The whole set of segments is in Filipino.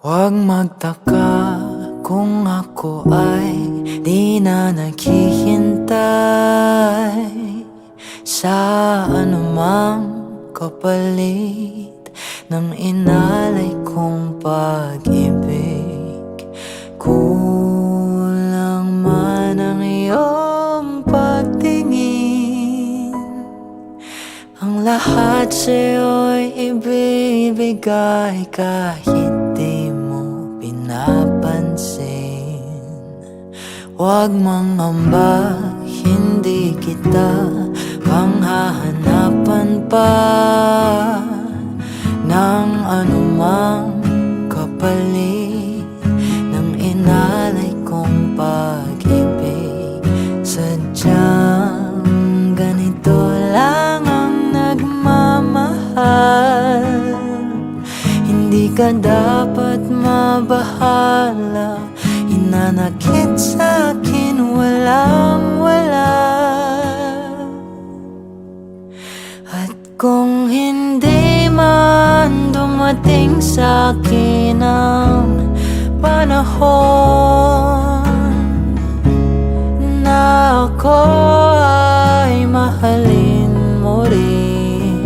Huwag magtaka kung ako ay di na naghihintay sa anumang kapalit ng inalay kong pag-ibig. Kulang man ang iyong pagtingin, ang lahat sa'yo'y ibibigay kahit di mo pinapansin. Huwag mangamba, hindi kita panghahanapan pa ng anumang kapalit ng inalay kong pag-ibig. Sadyang ganito lang ang nagmamahal, hindi ka dapat mabahala. Hinanakit sa'kin walang-wala, at kung hindi man dumating sa'kin ang panahon na ako ay mahalin mo rin,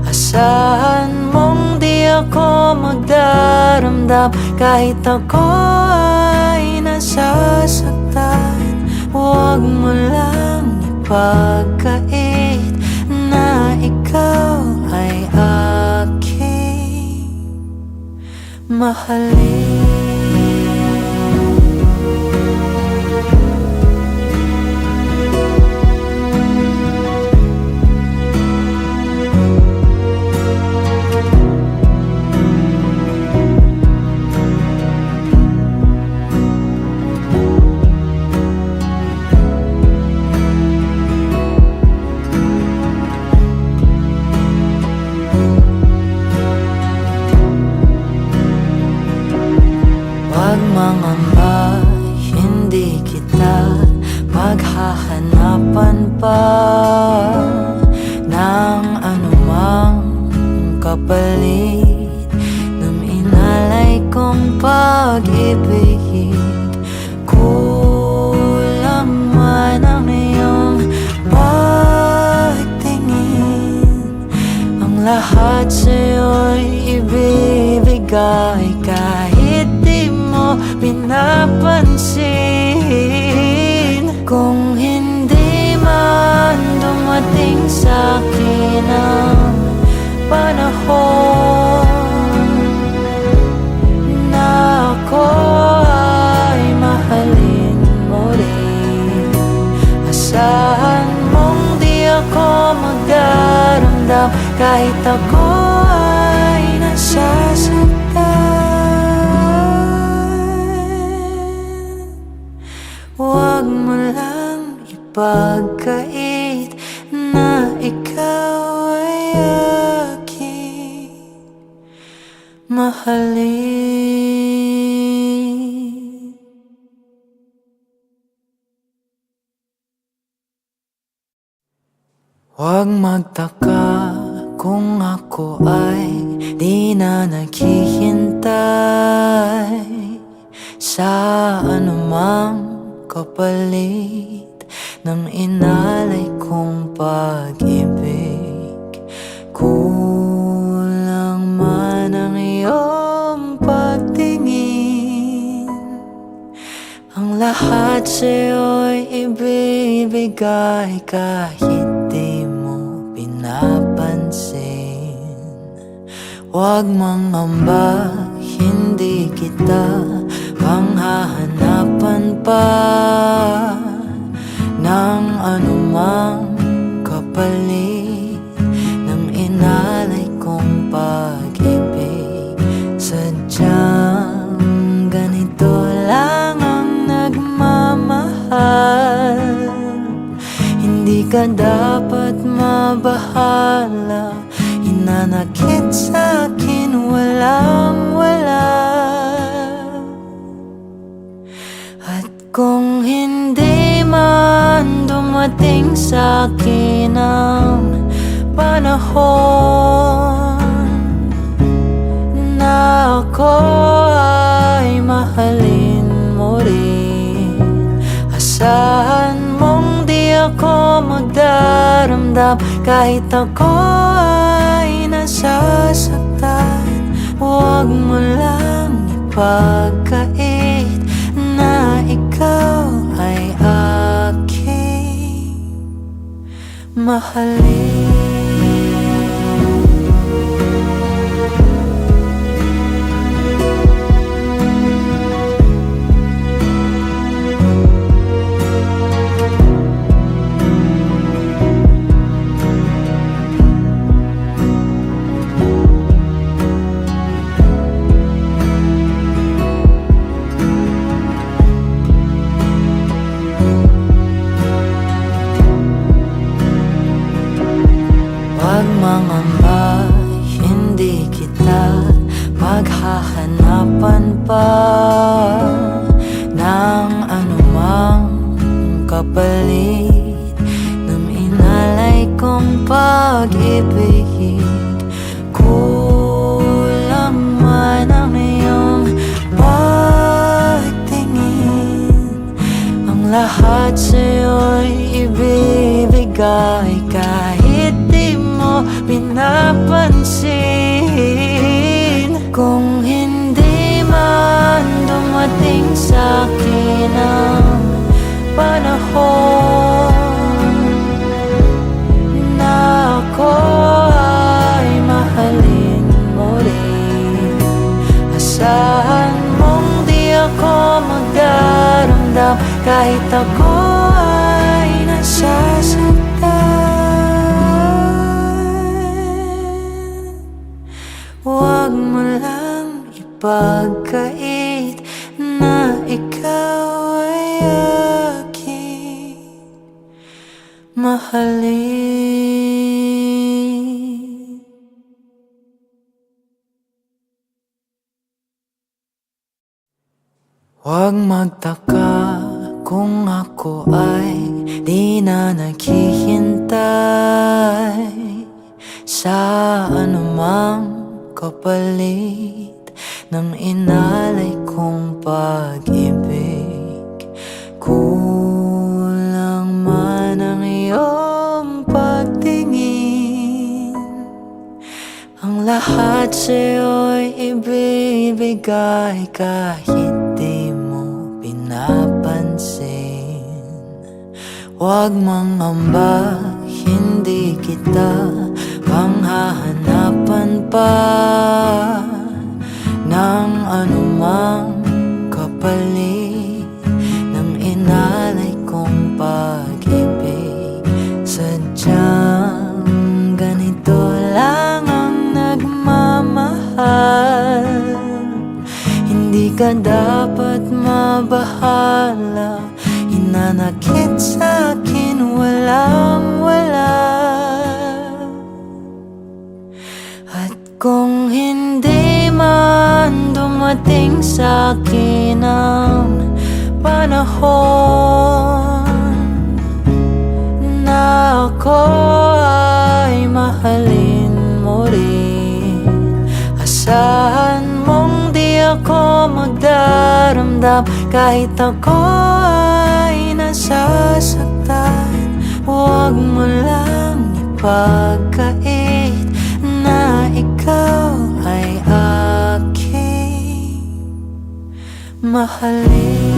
asahan mong di ako magdaramdam kahit ako ay nasasaktan. Huwag mo lang ipagkait na ikaw ay aking mahalin. Huwag mangamba, hindi kita paghahanapan pa ng anumang kapalit ng inalay kong pag-ibig. Kulang man ang iyong pagtingin, ang lahat sa'yo'y ibibigay kahit di mo pinapansin. Kung hindi man dumating sa'kin ang panahon na ako ay mahalin mo rin, asahan mong di ako magdaramdam kahit ako ay nasasaktan. Huwag mo lang ipagkait na ikaw ay aking mahalin. Huwag magtaka kung ako ay di na naghihintay sa anumang kapalit ng inalay kong pag-ibig. Kulang man ang iyong pagtingin, ang lahat sa'yo'y ibibigay kahit di mo pinapansin. Huwag mangamba, hindi kita panghahanapan pa ng anumang kapalit ng inalay kong pag-ibig. Sadyang ganito lang ang nagmamahal, hindi ka dapat mabahala. Hinanakit sa'kin walang-wala, at kung hindi man dumating sa'kin ang panahon na ako kahit ako ay nasasaktan. Huwag mo lang ipagkait na ikaw ay aking mahalin. Huwag mangamba, hindi kita paghahanapan pa ng anumang kapalit ng inalay kong pag-ibig. Kulang man ang iyong pagtingin, ang lahat sa'yo'y ibibigay kahit di mo pinapansin. Kung hindi man dumating sa'kin ang panahon na ako ay mahalin mo rin, asahan mong di ako magdaramdam kahit ako ay nasasaktan. Huwag mo lang ipagkait na ikaw ay aking mahalin. Huwag magtaka kung ako ay di na naghihintay sa anumang kapalit ng inalay kong pag-ibig. Kulang man ang iyong pagtingin, ang lahat sa'yo'y ibibigay kahit di mo pinapansin. Huwag mangamba, hindi kita panghahanapan pa ng anumang kapalit ng inalay kong pag-ibig. Sadyang ganito lang ang nagmamahal, hindi ka dapat mabahala. Hinanakit sa'kin walang-wala, at kung hindi man dumating sa'kin ang panahon na ako ay mahalin mo rin, asahan mong di ako magdaramdam kahit ako ay nasasaktan. Huwag mo lang ipagkait na ikaw ay aking mahalin.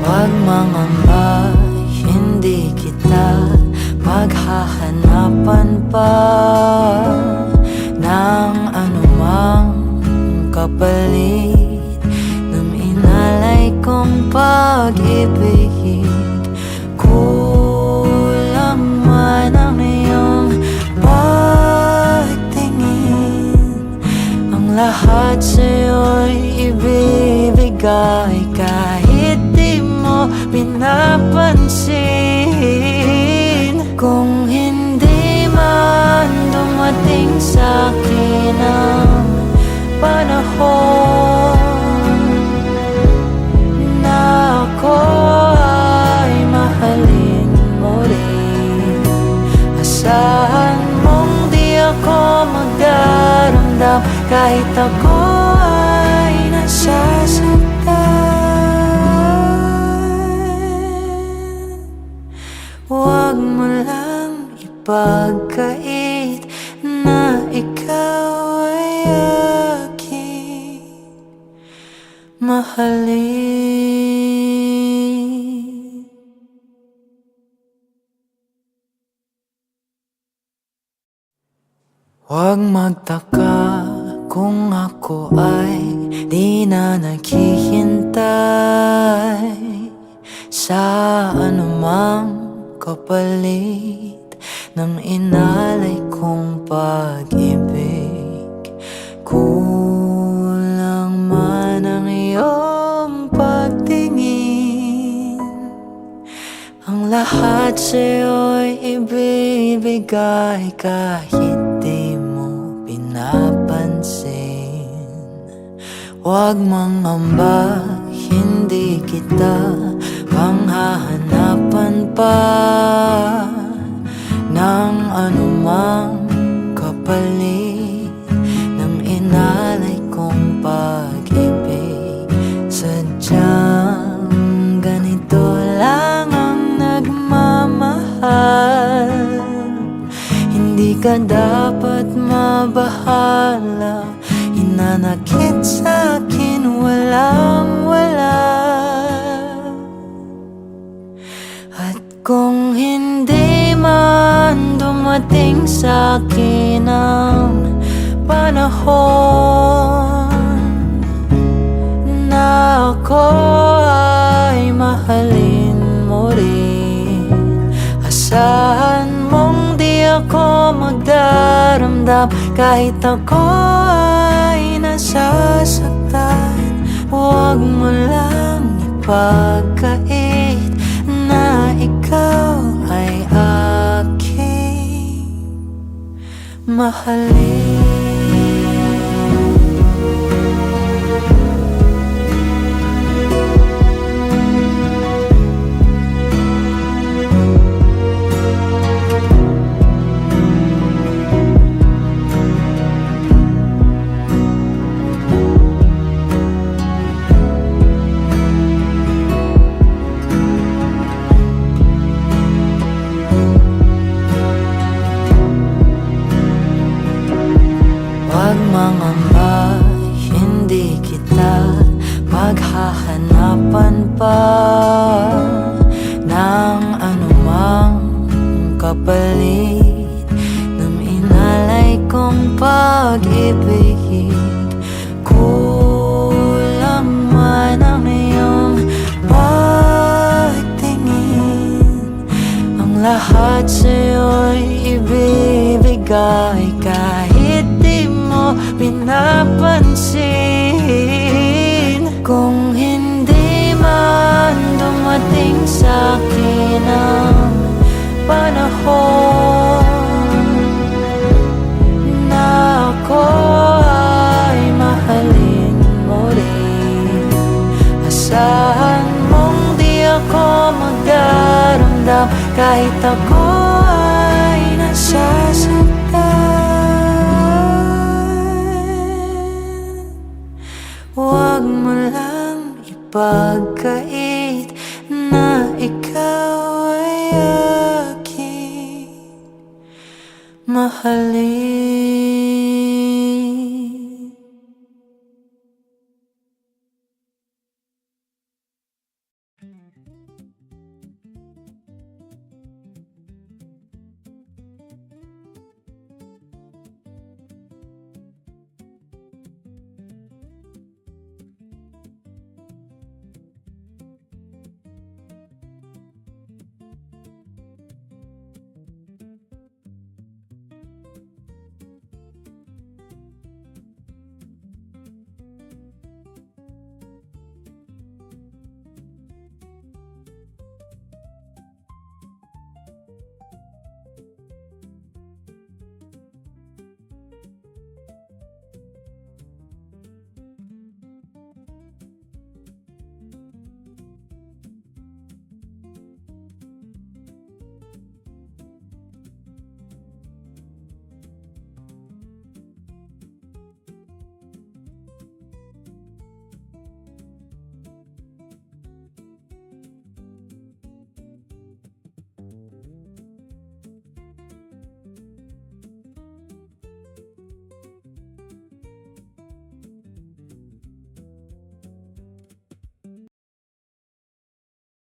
Huwag mangamba, hindi kita paghahanapan pa ng anumang kapalit ng inalay kong pag-ibig. Kulang man ang iyong pagtingin, ang lahat sa'yo'y ibibigay kahit di mo pinapansin. Kung hindi man panahon na ako ay mahalin mo rin. Asahan mong di ako magdaramdam kahit ako ay nasasaktan. Huwag mo lang ipagkait na ikaw ay aking mahalin. Huwag magtaka kung ako ay di na naghihintay sa anumang kapalit ng inalay kong pag-ibig. Kulang man ang iyong pagtingin, ang lahat sa'yo'y ibibigay kahit di mo pinapansin. Huwag mangamba, hindi kita panghahanapan pa ng anumang kapalit ng inalay kong pag-ibig. Sadyang ganito lang ang nagmamahal. Hindi ka dapat mabahala, hinanakit sa'kin walang-wala. At kung hindi man dumating sa'kin ang panahon na ako ay mahalin mo rin, asahan mong di ako magdaramdam kahit ako ay nasasaktan. Huwag mo lang ipagkait na ikaw ay aking mahalin. Huwag mangamba, hindi kita paghahanapan pa ng anumang kapalit ng inalay kong pag-ibig. Kulang man ang iyong pagtingin, ang lahat sa'yo'y ibibigay kahit di mo pinapansin. Kung hindi man dumating sa'kin ang panahon na ako ay mahalin mo rin, asahan mong di ako magdaramdam kahit ako ay nasasaktan. Huwag mo lang ipagkait na ikaw ay aking mahalin.